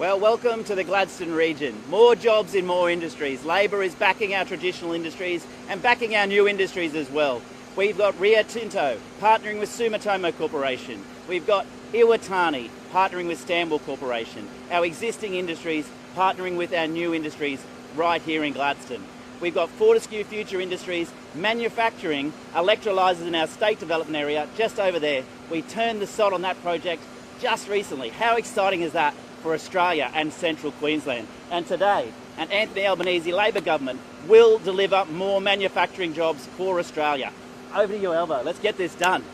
Well, welcome to the Gladstone region. More jobs in more industries. Labor is backing our traditional industries and backing our new industries as well. We've got Rio Tinto partnering with Sumitomo Corporation. We've got Iwatani partnering with Stanwell Corporation. Our existing industries partnering with our new industries right here in Gladstone. We've got Fortescue Future Industries manufacturing electrolysers in our state development area just over there. We turned the sod on that project just recently. How exciting is that for Australia and central Queensland? And today, an Anthony Albanese Labor government will deliver more manufacturing jobs for Australia. Over to you, Albo. Let's get this done.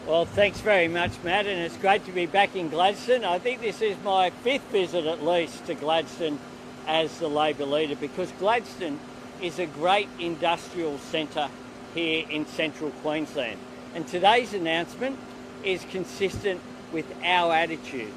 Well, thanks very much, Matt, and it's great to be back in Gladstone. I think this is my 5th visit at least to Gladstone as the Labor leader, because Gladstone is a great industrial centre here in central Queensland. And today's announcement is consistent with our attitude.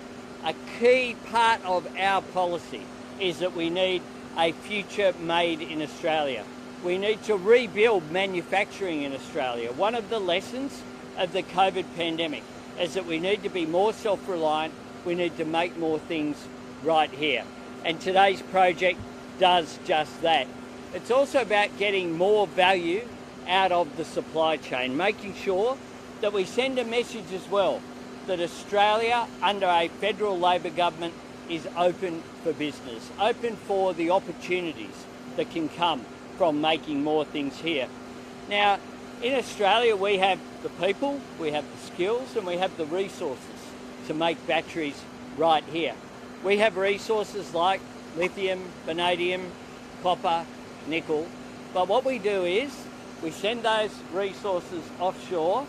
A key part of our policy is that we need a future made in Australia. We need to rebuild manufacturing in Australia. One of the lessons of the COVID pandemic is that we need to be more self-reliant. We need to make more things right here. And today's project does just that. It's also about getting more value out of the supply chain, making sure that we send a message as well that Australia, under a federal Labor government, is open for business, open for the opportunities that can come from making more things here. Now, in Australia, we have the people, we have the skills, and we have the resources to make batteries right here. We have resources like lithium, vanadium, copper, nickel, but what we do is we send those resources offshore.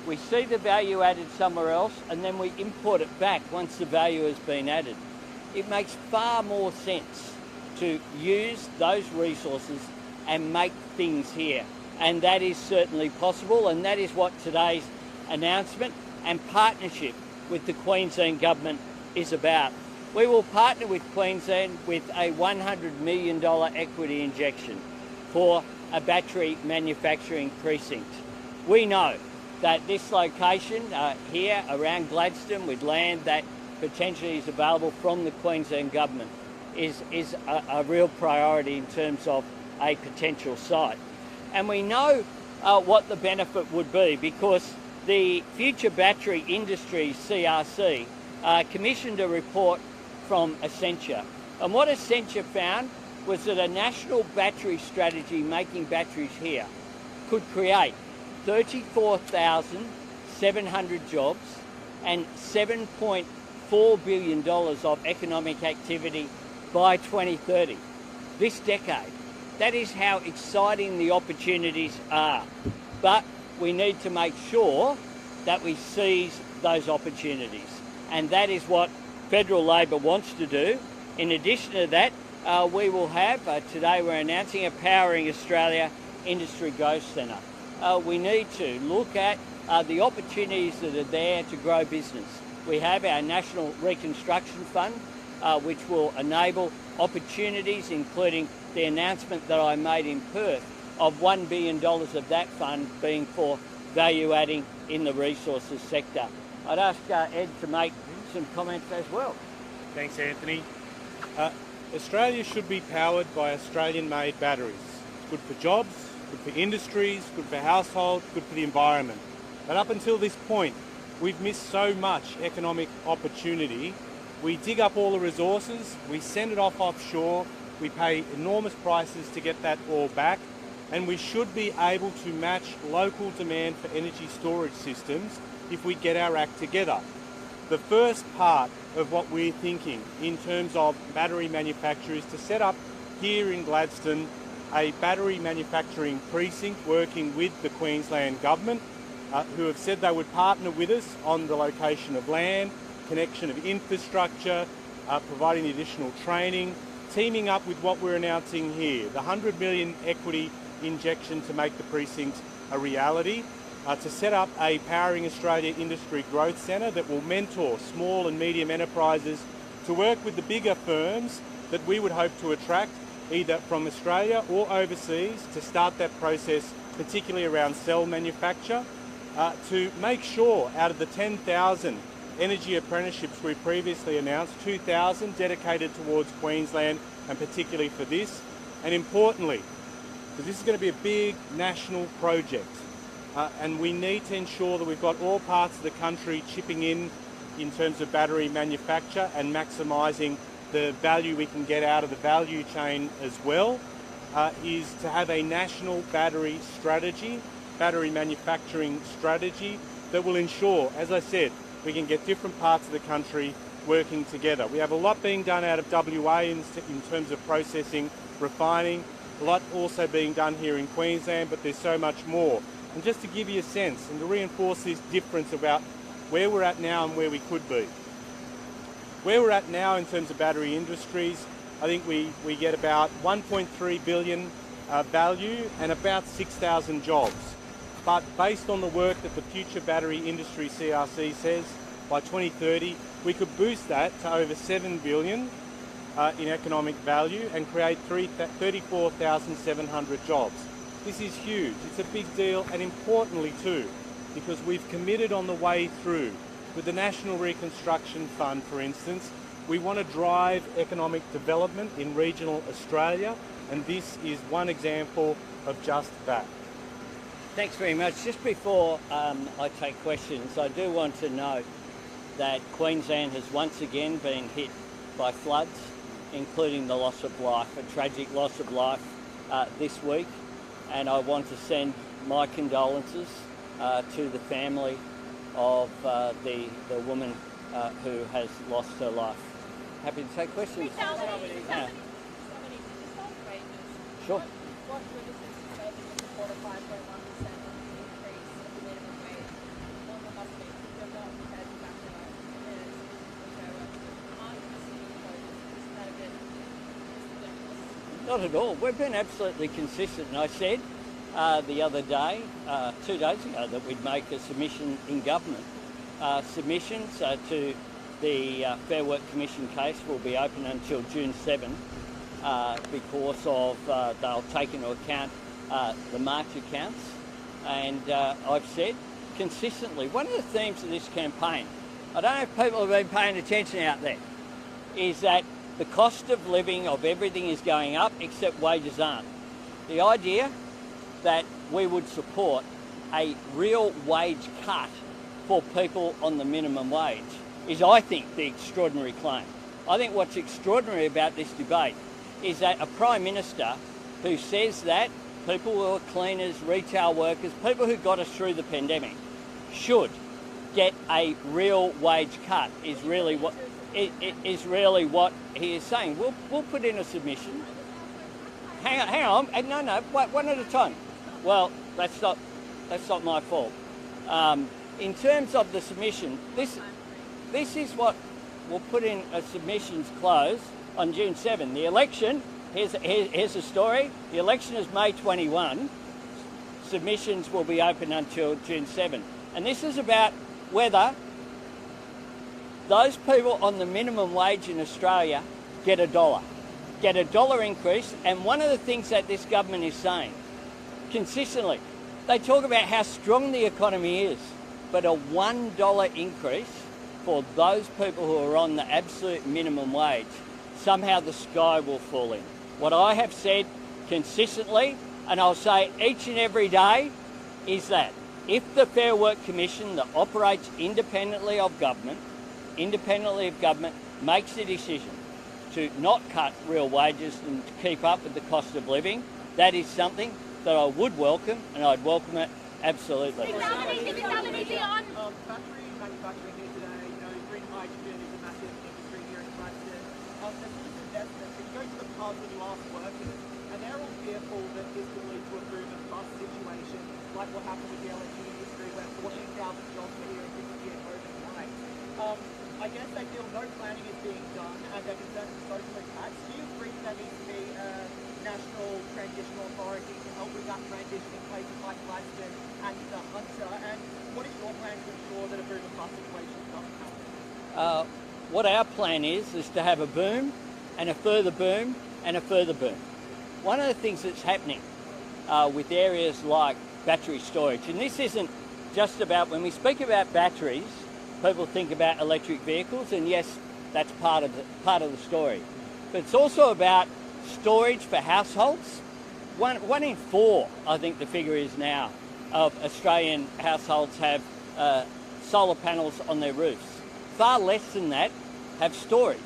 We see the value added somewhere else, and then we import it back once the value has been added. It makes far more sense to use those resources and make things here. And that is certainly possible, and that is what today's announcement and partnership with the Queensland Government is about. We will partner with Queensland with a $100 million equity injection for a battery manufacturing precinct. We know that this location here around Gladstone, with land that potentially is available from the Queensland Government, is a real priority in terms of a potential site. And we know what the benefit would be, because the Future Battery Industries CRC commissioned a report from Essentia. And what Essentia found was that a national battery strategy making batteries here could create 34,700 jobs and $7.4 billion of economic activity by 2030, this decade. That is how exciting the opportunities are. But we need to make sure that we seize those opportunities. And that is what federal Labor wants to do. In addition to that, we will have, today we're announcing a Powering Australia Industry Growth Centre. We need to look at the opportunities that are there to grow business. We have our National Reconstruction Fund, which will enable opportunities, including the announcement that I made in Perth of $1 billion of that fund being for value adding in the resources sector. I'd ask Ed to make some comments as well. Thanks, Anthony. Australia should be powered by Australian-made batteries. It's good for jobs, good for industries, good for households, good for the environment. But up until this point, we've missed so much economic opportunity. We dig up all the resources, we send it off offshore, we pay enormous prices to get that all back, and we should be able to match local demand for energy storage systems if we get our act together. The first part of what we're thinking in terms of battery manufacture is to set up here in Gladstone a battery manufacturing precinct working with the Queensland Government, who have said they would partner with us on the location of land, connection of infrastructure, providing additional training, teaming up with what we're announcing here, the $100 million equity injection to make the precinct a reality, to set up a Powering Australia Industry Growth Centre that will mentor small and medium enterprises to work with the bigger firms that we would hope to attract either from Australia or overseas to start that process, particularly around cell manufacture, to make sure out of the 10,000 energy apprenticeships we previously announced, 2,000 dedicated towards Queensland and particularly for this. And importantly, because this is going to be a big national project, and we need to ensure that we've got all parts of the country chipping in terms of battery manufacture and maximising the value we can get out of the value chain as well, is to have a national battery strategy, battery manufacturing strategy that will ensure, as I said, we can get different parts of the country working together. We have a lot being done out of WA in terms of processing, refining, a lot also being done here in Queensland, but there's so much more. And just to give you a sense and to reinforce this difference about where we're at now and where we could be. Where we're at now in terms of battery industries, I think we get about 1.3 billion value and about 6,000 jobs. But based on the work that the Future Battery Industry CRC says, by 2030, we could boost that to over 7 billion in economic value and create 34,700 jobs. This is huge. It's a big deal, and importantly too, because we've committed on the way through with the National Reconstruction Fund, for instance. We want to drive economic development in regional Australia, and this is one example of just that. Thanks very much. Just before I take questions, I do want to note that Queensland has once again been hit by floods, including the loss of life, a tragic loss of life this week. And I want to send my condolences to the family of the woman who has lost her life. Happy to take questions. Yeah. Sure. What would the system say that the 4 to 5.1% increase in the minimum wage? One of the hospitals you're not prepared to back it up is aren't listening to voters. Isn't that a bit ridiculous? Not at all. We've been absolutely consistent. And I said the other day, 2 days ago, that we'd make a submission in government. Submissions to the Fair Work Commission case will be open until June 7 because of they'll take into account the March accounts. And I've said consistently, one of the themes of this campaign, I don't know if people have been paying attention out there, is that the cost of living of everything is going up except wages aren't. The idea that we would support a real wage cut for people on the minimum wage is, I think, the extraordinary claim. I think what's extraordinary about this debate is that a Prime Minister who says that people who are cleaners, retail workers, people who got us through the pandemic should get a real wage cut is really what he is saying. We'll put in a submission. Hang on. No, one at a time. Well, that's not my fault. In terms of the submission, this is what we'll put in a submissions close on June 7. The election, here's the story. The election is May 21. Submissions will be open until June 7. And this is about whether those people on the minimum wage in Australia get a dollar increase. And one of the things that this government is saying consistently, they talk about how strong the economy is, but a $1 increase for those people who are on the absolute minimum wage, somehow the sky will fall in. What I have said consistently, and I'll say each and every day, is that if the Fair Work Commission that operates independently of government, makes the decision to not cut real wages and to keep up with the cost of living, that is something that I would welcome, and I'd welcome it absolutely. Battery manufacturing here today, green hydrogen is a massive industry here in Gladstone. There's this investment, but you go to the pubs and you ask workers, and they're all fearful that this will lead to a boom and bust situation, like what happened with the LNG industry, where 14,000 jobs were here and disappeared overnight. I guess they feel no planning is being done, and they're concerned with social impacts. Do you agree there needs to be a national transitional authority to help with that transition in places like Gladstone and the Hunter? And what is your plan to ensure that a boom and bust situation doesn't happen? What our plan is to have a boom and a further boom and a further boom. One of the things that's happening with areas like battery storage, and this isn't just about, when we speak about batteries, people think about electric vehicles, and yes, that's part of the story. But it's also about storage for households. One in four, I think the figure is now, of Australian households have solar panels on their roofs. Far less than that have storage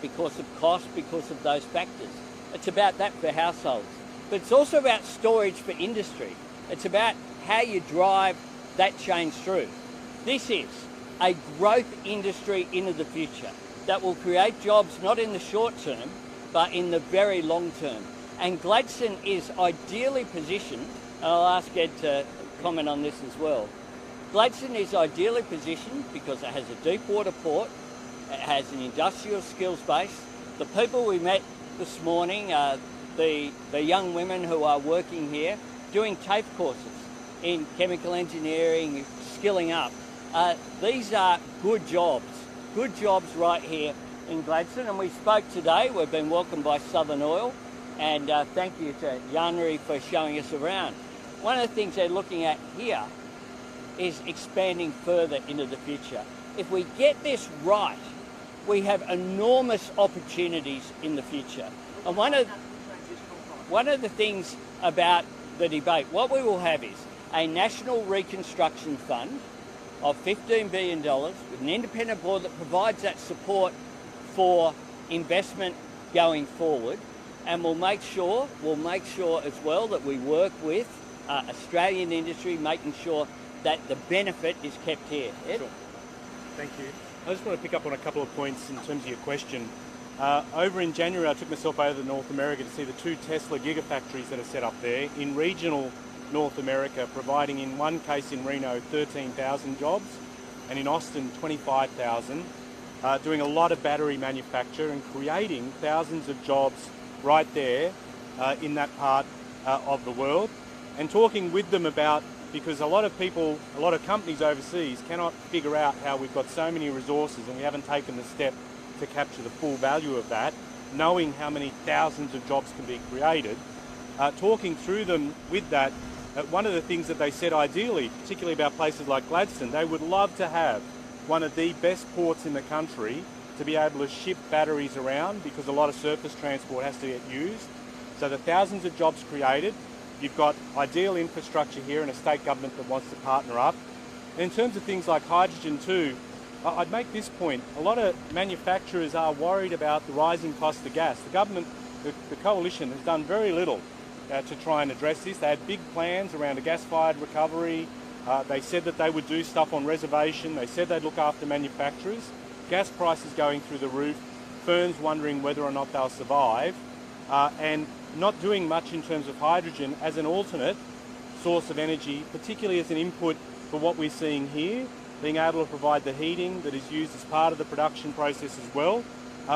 because of cost, because of those factors. It's about that for households. But it's also about storage for industry. It's about how you drive that change through. This is a growth industry into the future that will create jobs not in the short term, but in the very long term. And Gladstone is ideally positioned, and I'll ask Ed to comment on this as well. Gladstone is ideally positioned because it has a deep water port, it has an industrial skills base. The people we met this morning, the young women who are working here, doing TAFE courses in chemical engineering, skilling up. These are good jobs right here in Gladstone. And we spoke today, we've been welcomed by Southern Oil, and thank you to Yanri for showing us around. One of the things they're looking at here is expanding further into the future. If we get this right, we have enormous opportunities in the future. And one of the things about the debate, what we will have is a national reconstruction fund of $15 billion with an independent board that provides that support for investment going forward, and we'll make sure as well that we work with Australian industry, making sure that the benefit is kept here. Ed? Sure. Thank you. I just want to pick up on a couple of points in terms of your question. Over in January, I took myself over to North America to see the 2 Tesla gigafactories that are set up there in regional North America, providing in one case in Reno 13,000 jobs and in Austin 25,000, doing a lot of battery manufacture and creating thousands of jobs right there in that part of the world, and talking with them about, because a lot of people, a lot of companies overseas cannot figure out how we've got so many resources and we haven't taken the step to capture the full value of that, knowing how many thousands of jobs can be created. Talking through them with that, one of the things that they said ideally, particularly about places like Gladstone, they would love to have one of the best ports in the country to be able to ship batteries around, because a lot of surface transport has to get used. So the thousands of jobs created, you've got ideal infrastructure here and a state government that wants to partner up. And in terms of things like hydrogen too, I'd make this point. A lot of manufacturers are worried about the rising cost of gas. The government, the coalition, has done very little to try and address this. They had big plans around a gas-fired recovery. They said that they would do stuff on reservation. They said they'd look after manufacturers. Gas prices going through the roof, firms wondering whether or not they'll survive, and not doing much in terms of hydrogen as an alternate source of energy, particularly as an input for what we're seeing here, being able to provide the heating that is used as part of the production process as well,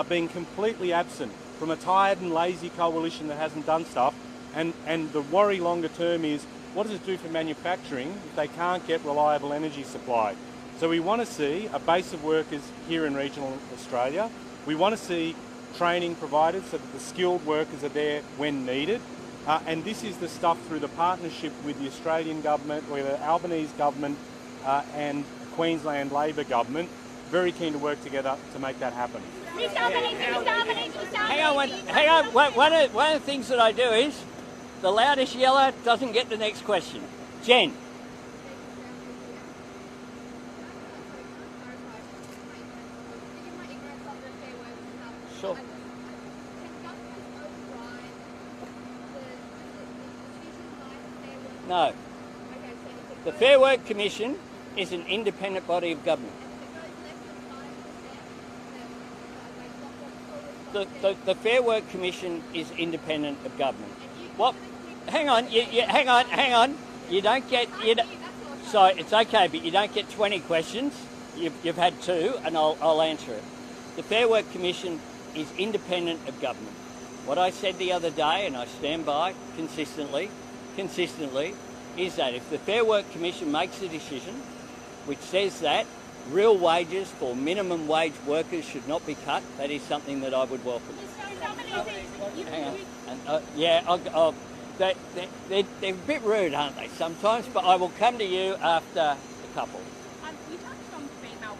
being completely absent from a tired and lazy coalition that hasn't done stuff. And the worry longer term is, what does it do for manufacturing if they can't get reliable energy supply? So we want to see a base of workers here in regional Australia. We want to see training provided so that the skilled workers are there when needed. And this is the stuff through the partnership with the Australian government, or the Albanese government and Queensland Labor government. Very keen to work together to make that happen. Hang on. One of the things that I do is, the loudest yeller doesn't get the next question. Jen. Sure. No. The Fair Work Commission is an independent body of government. The Fair Work Commission is independent of government. What? Hang on. Hang on. You don't get. So it's okay, but you don't get 20 questions. You've had 2, and I'll answer it. The Fair Work Commission is independent of government. What I said the other day, and I stand by consistently, is that if the Fair Work Commission makes a decision which says that real wages for minimum wage workers should not be cut, that is something that I would welcome. Hang on. They're a bit rude, aren't they, sometimes? But I will come to you after a couple. You touched on female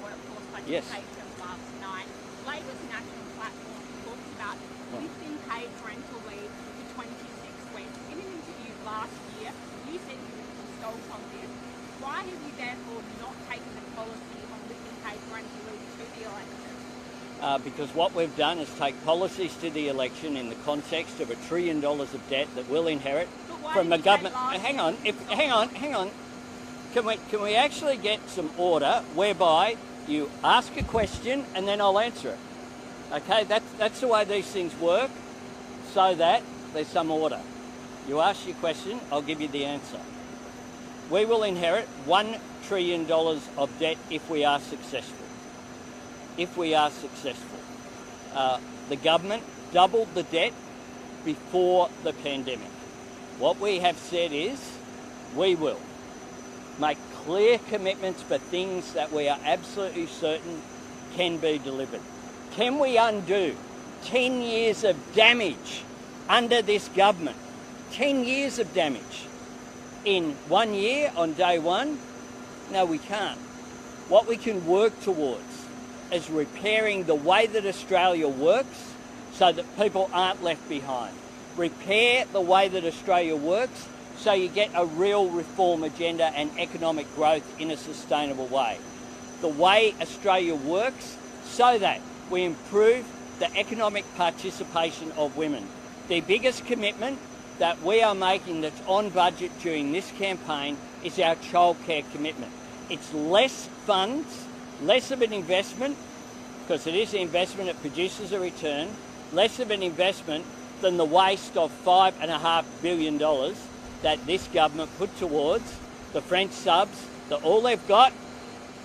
Yes. notifications last night. Labor's national platform talks about lifting paid parental leave to 26 weeks. In an interview last year, you said you would consult on this. Why have you therefore not taken the policy on lifting paid parental leave to the election? Because what we've done is take policies to the election in the context of $1 trillion of debt that we'll inherit from the government. Hang on. Can we actually get some order whereby you ask a question and then I'll answer it? Okay, that's the way these things work, so that there's some order. You ask your question, I'll give you the answer. We will inherit $1 trillion of debt if we are successful. If we are successful. The government doubled the debt before the pandemic. What we have said is we will make clear commitments for things that we are absolutely certain can be delivered. Can we undo 10 years of damage under this government? 10 years of damage in 1 year on day one? No, we can't. What we can work towards is repairing the way that Australia works so that people aren't left behind. Repair the way that Australia works so you get a real reform agenda and economic growth in a sustainable way. The way Australia works so that we improve the economic participation of women. The biggest commitment that we are making that's on budget during this campaign is our childcare commitment. It's less funds, less of an investment, because it is an investment, it produces a return, less of an investment than the waste of $5.5 billion that this government put towards the French subs, that all they've got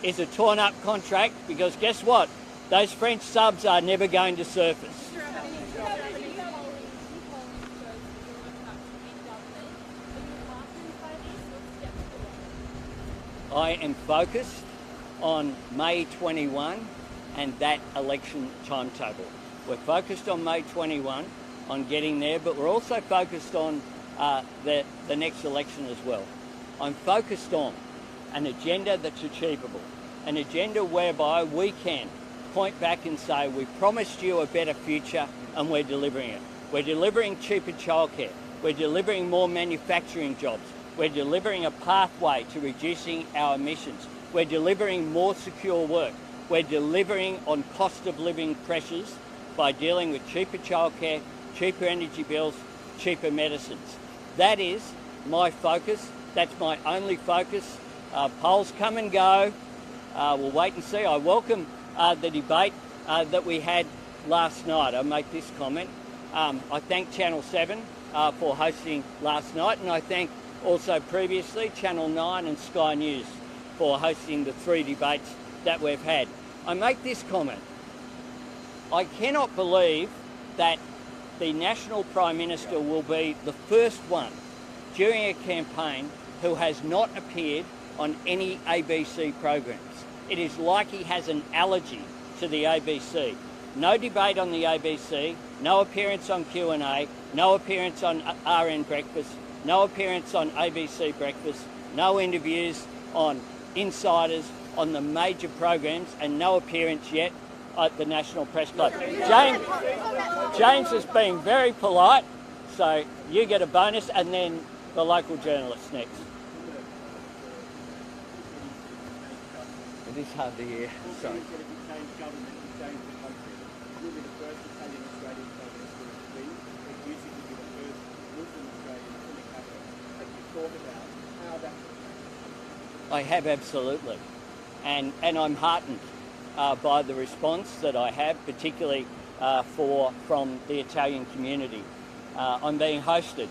is a torn up contract, because guess what? Those French subs are never going to surface. I am focused on May 21 and that election timetable. We're focused on May 21 on getting there, but we're also focused on the next election as well. I'm focused on an agenda that's achievable, an agenda whereby we can point back and say we promised you a better future and we're delivering it. We're delivering cheaper childcare. We're delivering more manufacturing jobs. We're delivering a pathway to reducing our emissions. We're delivering more secure work. We're delivering on cost of living pressures by dealing with cheaper childcare, cheaper energy bills, cheaper medicines. That is my focus. That's my only focus. Polls come and go. We'll wait and see. I welcome the debate that we had last night. I'll make this comment. I thank Channel 7 for hosting last night, and I thank also previously Channel 9 and Sky News for hosting the 3 debates that we've had. I make this comment. I cannot believe that the National Prime Minister will be the first one during a campaign who has not appeared on any ABC programs. It is like he has an allergy to the ABC. No debate on the ABC, no appearance on Q&A, no appearance on RN Breakfast, no appearance on ABC Breakfast, no interviews on Insiders, on the major programs, and no appearance yet at the National Press Club. James is being very polite, so you get a bonus, and then the local journalists next. It is hard to hear, sorry. I have, absolutely, and I'm heartened by the response that I have, particularly from the Italian community. I'm being hosted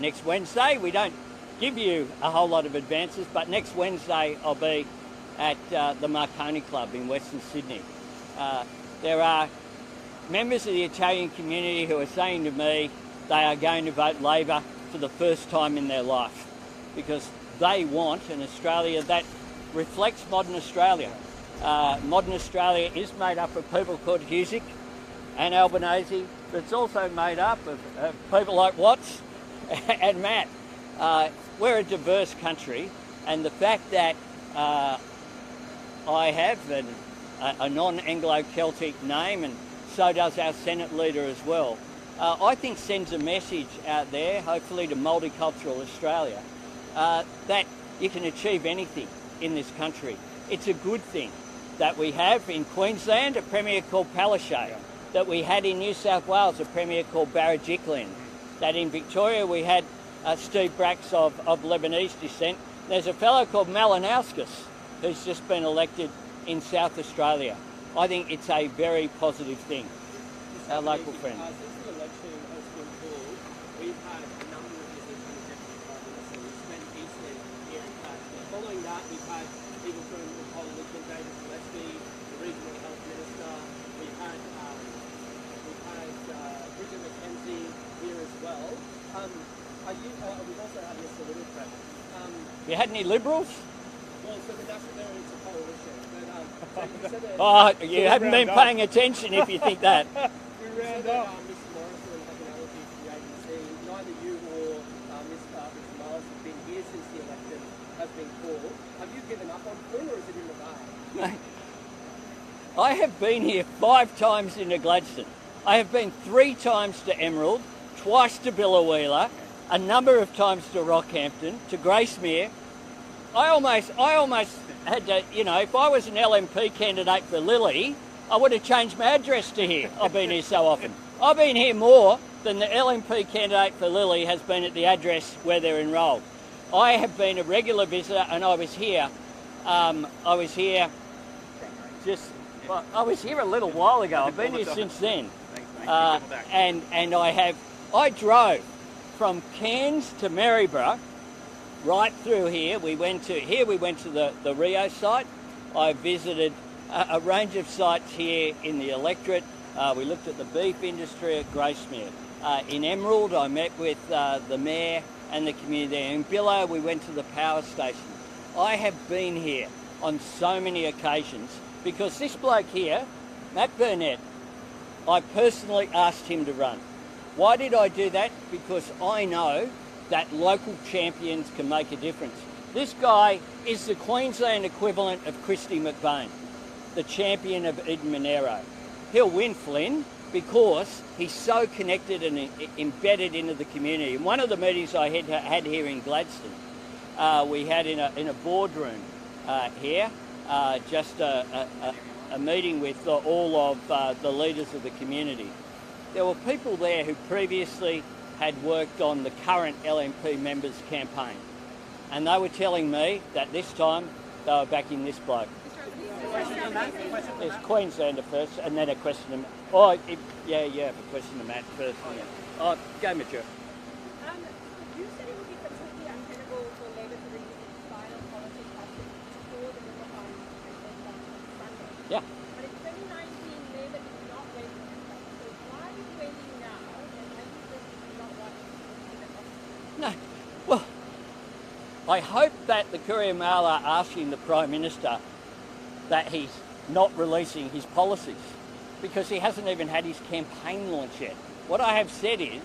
next Wednesday. We don't give you a whole lot of advances, but next Wednesday I'll be at the Marconi Club in Western Sydney. There are members of the Italian community who are saying to me they are going to vote Labor for the first time in their life because they want an Australia that reflects modern Australia. Modern Australia is made up of people called Husick and Albanese, but it's also made up of people like Watts and Matt. We're a diverse country, and the fact that I have, and a non-Anglo-Celtic name, and so does our Senate leader as well. I think sends a message out there, hopefully to Multicultural Australia, that you can achieve anything in this country. It's a good thing that we have in Queensland a premier called Palaszczuk, that we had in New South Wales a premier called Barrajiklin, that in Victoria we had Steve Bracks of Lebanese descent. There's a fellow called Malinauskas who's just been elected in South Australia. I think it's a very positive thing. Our local friend. Since the election has been called, we've had a number of visits from the Deputy Prime Minister. We've spent Eastern here in Gladstone. Following that, we've had people from the coalition, David Gillespie, the Regional Health Minister. We've had Bridget McKenzie here as well. We've also had Mr. Littleprep. You had any Liberals? Well, so the National there is a coalition. But, so you said that Oh, you haven't been paying attention if you think that. we round up. Mr. Morrison has an allergy to the ABC. Neither you or Mr. Miles have been here since the election has been called. Have you given up on Flynn, or is it in the bag? I have been here 5 times into Gladstone. I have been 3 times to Emerald, twice to Billawheeler, a number of times to Rockhampton, to Gracemere. I almost had to, if I was an LNP candidate for Lily, I would have changed my address to here. I've been here so often. I've been here more than the LNP candidate for Lily has been at the address where they're enrolled. I have been a regular visitor, and I was here a little while ago. I've been here since then. And I drove from Cairns to Maryborough, right through here. We went to the Rio site. I visited a range of sites here in the electorate. We looked at the beef industry at Gracemere. In Emerald, I met with the mayor and the community there. In Billow, we went to the power station. I have been here on so many occasions because this bloke here, Matt Burnett, I personally asked him to run. Why did I do that? Because I know that local champions can make a difference. This guy is the Queensland equivalent of Christy McBain, the champion of Eden Monero. He'll win, Flynn, because he's so connected and embedded into the community. In one of the meetings I had here in Gladstone, we had in a boardroom here, just a meeting with all of the leaders of the community. There were people there who previously had worked on the current LNP members' campaign, and they were telling me that this time they were backing this bloke. There's Queenslander first, and then a question to Matt. Oh, a question to Matt first. Yeah. Oh, go, Mitchell. You said it would be completely untenable for Labor to revisit final policy options for the River Fund and Sunday. Yeah. But in 2019, Labor did not waive the impact. So why are you waiting now? And have you just not wanted to see the option? No. Well, I hope that the Courier Mail are asking the Prime Minister that he's not releasing his policies, because he hasn't even had his campaign launch yet. What I have said is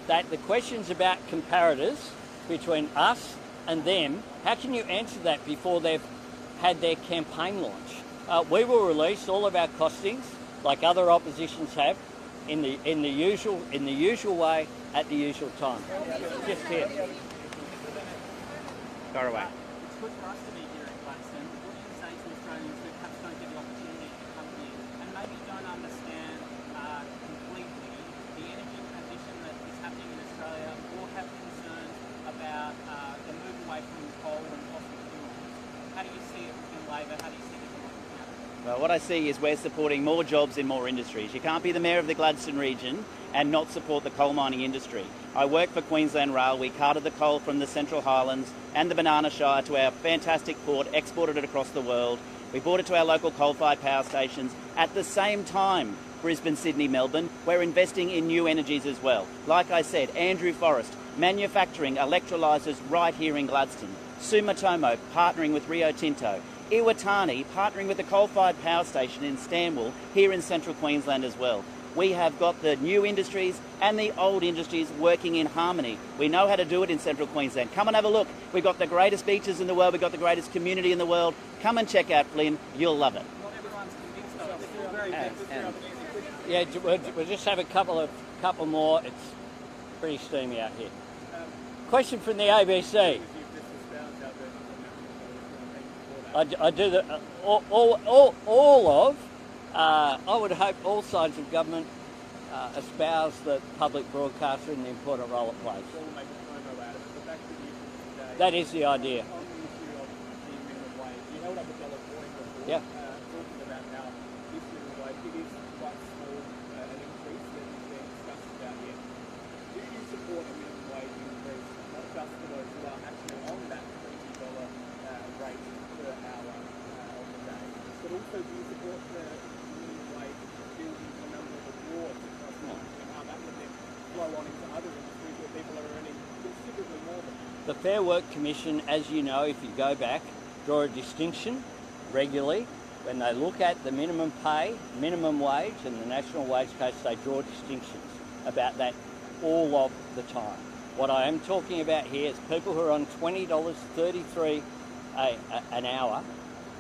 that the questions about comparators between us and them, how can you answer that before they've had their campaign launch? We will release all of our costings, like other oppositions have, in the usual way at the usual time. Just here. Far away. It's good for us to be here in Gladstone. What do you say to Australians who perhaps don't get the opportunity to come here and maybe don't understand completely the energy transition that is happening in Australia, or have concerns about the move away from coal and fossil fuels? How do you see it within Labor? How do you see it within Well, what I see is we're supporting more jobs in more industries. You can't be the mayor of the Gladstone region and not support the coal mining industry. I work for Queensland Rail. We carted the coal from the Central Highlands and the Banana Shire to our fantastic port, exported it across the world. We brought it to our local coal-fired power stations. At the same time, Brisbane, Sydney, Melbourne, we're investing in new energies as well. Like I said, Andrew Forrest, manufacturing electrolysers right here in Gladstone. Sumitomo partnering with Rio Tinto. Iwatani partnering with the coal-fired power station in Stanwell here in central Queensland as well. We have got the new industries and the old industries working in harmony. We know how to do it in central Queensland. Come and have a look. We've got the greatest beaches in the world. We've got the greatest community in the world. Come and check out Flynn. You'll love it. Not everyone's convinced Yeah, we'll just have a couple more. It's pretty steamy out here. Question from the ABC. I do the I would hope all sides of government espouse the public broadcaster and the important role it plays. That is the idea. Yeah. Talking about how this minimum wage, it is quite small an increase that is being discussed about yet. Do you support a minimum wage increase, not just for those who are actually on that $20 rate per hour on the day, but also do you support the minimum wage building the number of awards across the country and how that would then flow on into other industries where people are earning considerably more than that? The Fair Work Commission, as you know, if you go back, draw a distinction regularly. When they look at the minimum pay, minimum wage and the national wage case, they draw distinctions about that all of the time. What I am talking about here is people who are on $20.33 an hour,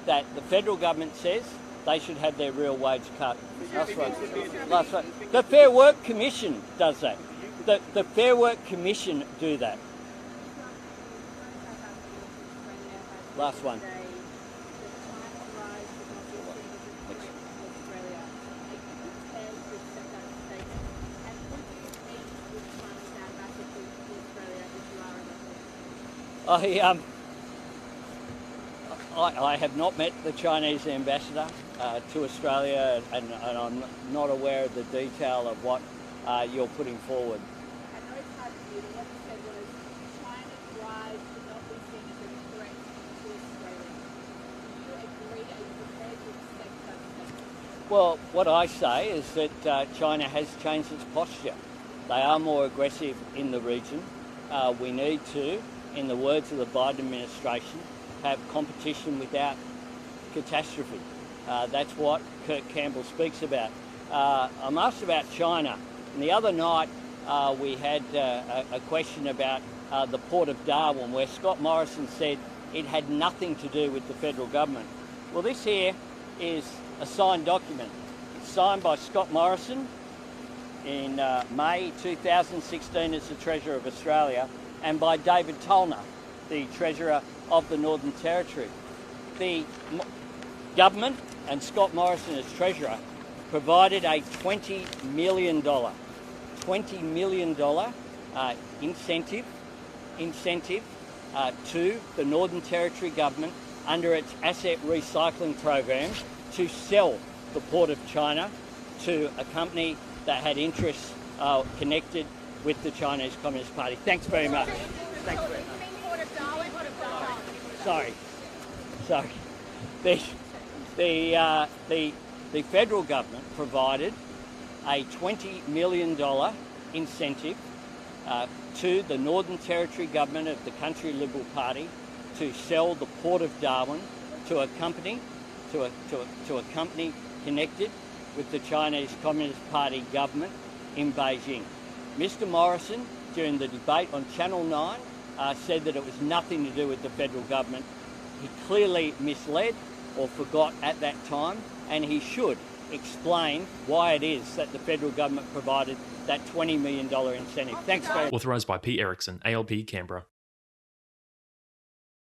that the federal government says they should have their real wage cut. That's right. The Fair Work Commission does that. The Fair Work Commission do that. Last one. I have not met the Chinese ambassador to Australia, and I'm not aware of the detail of what you're putting forward. I know it's hard to do, but what you said was China's rise should not be seen as a threat to Australia. Do you agree? Are you prepared to accept such statements? Well, what I say is that China has changed its posture. They are more aggressive in the region. We need to, in the words of the Biden administration, have competition without catastrophe. That's what Kirk Campbell speaks about. I'm asked about China, and the other night we had a question about the Port of Darwin, where Scott Morrison said it had nothing to do with the federal government. Well, this here is a signed document. It's signed by Scott Morrison in May 2016 as the Treasurer of Australia, and by David Tollner, the Treasurer of the Northern Territory. The government and Scott Morrison as Treasurer provided a $20 million incentive to the Northern Territory government under its asset recycling program to sell the Port of China to a company that had interests connected with the Chinese Communist Party. Thanks very much. Thanks very much. Sorry. The federal government provided a $20 million incentive to the Northern Territory government of the Country Liberal Party to sell the Port of Darwin to a company connected with the Chinese Communist Party government in Beijing. Mr. Morrison, during the debate on Channel 9, said that it was nothing to do with the federal government. He clearly misled or forgot at that time, and he should explain why it is that the federal government provided that $20 million incentive. Thanks very much. Authorised by P. Erickson, ALP, Canberra.